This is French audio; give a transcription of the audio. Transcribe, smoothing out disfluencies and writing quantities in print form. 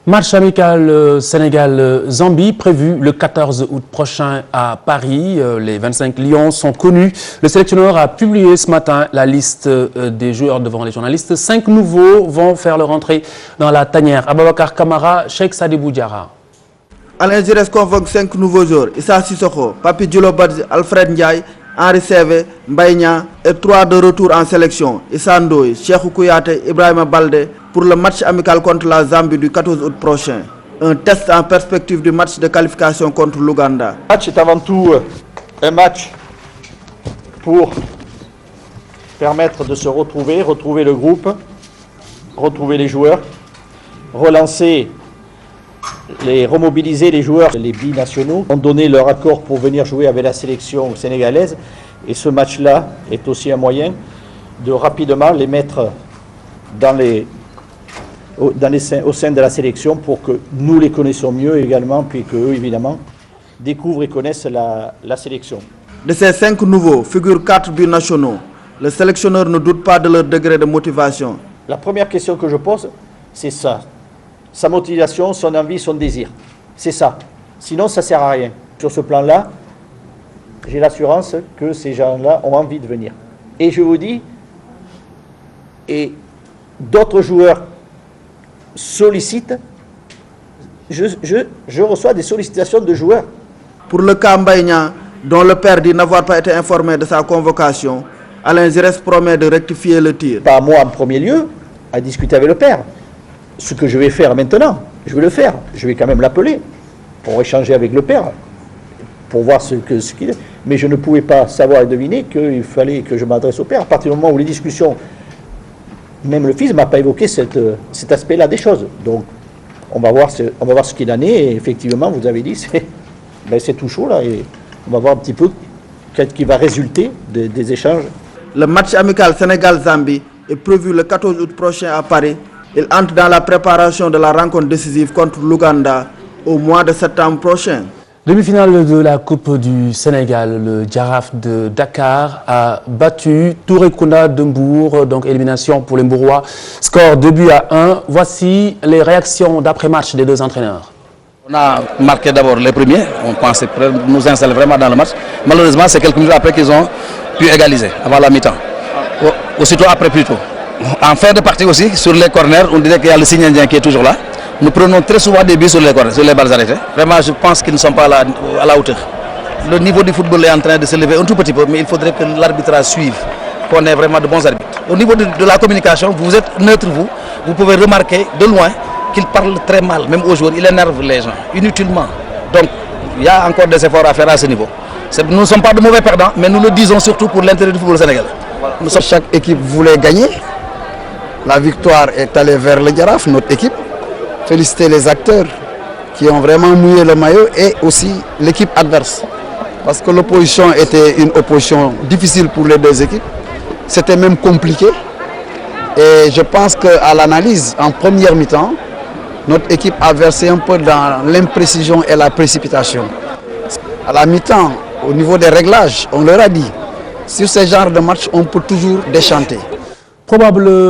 Match amical Sénégal-Zambie prévu le 14 août prochain à Paris. Les 25 Lions sont connus. Le sélectionneur a publié ce matin la liste des joueurs devant les journalistes. 5 nouveaux vont faire leur entrée dans la tanière. Ababakar Kamara, Cheikh Sadibou Diarra. Alain Giresse convoque 5 nouveaux joueurs. Issa Sissoko, Papi Djilo Badji, Alfred Ndiaye, Henri Saivet, Mbaye Niang et 3 de retour en sélection. Issa Ndoye, Cheikhou Kouyaté, Ibrahima Baldé pour le match amical contre la Zambie du 14 août prochain. Un test en perspective du match de qualification contre l'Ouganda. Le match est avant tout un match pour permettre de se retrouver le groupe, retrouver les joueurs, remobiliser les joueurs. Les binationaux ont donné leur accord pour venir jouer avec la sélection sénégalaise. Et ce match-là est aussi un moyen de rapidement les mettre au sein de la sélection pour que nous les connaissions mieux également, puis qu'eux, évidemment, découvrent et connaissent la sélection. De ces 5 nouveaux figurent 4 binationaux. Le sélectionneur ne doute pas de leur degré de motivation. La première question que je pose, c'est ça. Sa motivation, son envie, son désir. C'est ça. Sinon, ça ne sert à rien. Sur ce plan-là, j'ai l'assurance que ces gens-là ont envie de venir. Et je vous dis, et d'autres joueurs sollicitent, je reçois des sollicitations de joueurs. Pour le cas Mbaye Niang, dont le père dit n'avoir pas été informé de sa convocation, Alain Giresse promet de rectifier le tir. Pas moi en premier lieu, à discuter avec le père. Ce que je vais faire maintenant, je vais le faire. Je vais quand même l'appeler pour échanger avec le père, pour voir ce qu'il est. Mais je ne pouvais pas savoir et deviner qu'il fallait que je m'adresse au père. À partir du moment où les discussions, même le fils ne m'a pas évoqué cet aspect-là des choses. Donc, on va voir ce qu'il en est. Et effectivement, vous avez dit, c'est tout chaud là. Et on va voir un petit peu qu'est-ce qui va résulter des échanges. Le match amical Sénégal-Zambie est prévu le 14 août prochain à Paris. Il entre dans la préparation de la rencontre décisive contre l'Ouganda au mois de septembre prochain. Demi-finale de la Coupe du Sénégal, le Jaraaf de Dakar a battu Touré Kunda de Mbour, donc élimination pour les Mbourois. Score 2-1. Voici les réactions d'après-match des deux entraîneurs. On a marqué d'abord les premiers, on pensait nous installer vraiment dans le match. Malheureusement, c'est quelques minutes après qu'ils ont pu égaliser, avant la mi-temps. Aussitôt après plutôt. En fin de partie aussi, sur les corners, on dirait qu'il y a le signe indien qui est toujours là. Nous prenons très souvent des buts sur les corners, sur les balles arrêtées. Vraiment, je pense qu'ils ne sont pas à la hauteur. Le niveau du football est en train de s'élever un tout petit peu, mais il faudrait que l'arbitrage suive, qu'on ait vraiment de bons arbitres. Au niveau de la communication, vous êtes neutre, vous pouvez remarquer de loin qu'il parle très mal, même aux joueurs, il énerve les gens, inutilement. Donc, il y a encore des efforts à faire à ce niveau. Nous ne sommes pas de mauvais perdants, mais nous le disons surtout pour l'intérêt du football sénégalais. Chaque équipe voulait gagner. La victoire est allée vers le Jaraaf, notre équipe. Féliciter les acteurs qui ont vraiment mouillé le maillot et aussi l'équipe adverse. Parce que l'opposition était une opposition difficile pour les deux équipes. C'était même compliqué. Et je pense qu'à l'analyse, en première mi-temps, notre équipe a versé un peu dans l'imprécision et la précipitation. À la mi-temps, au niveau des réglages, on leur a dit, sur ce genre de match, on peut toujours déchanter.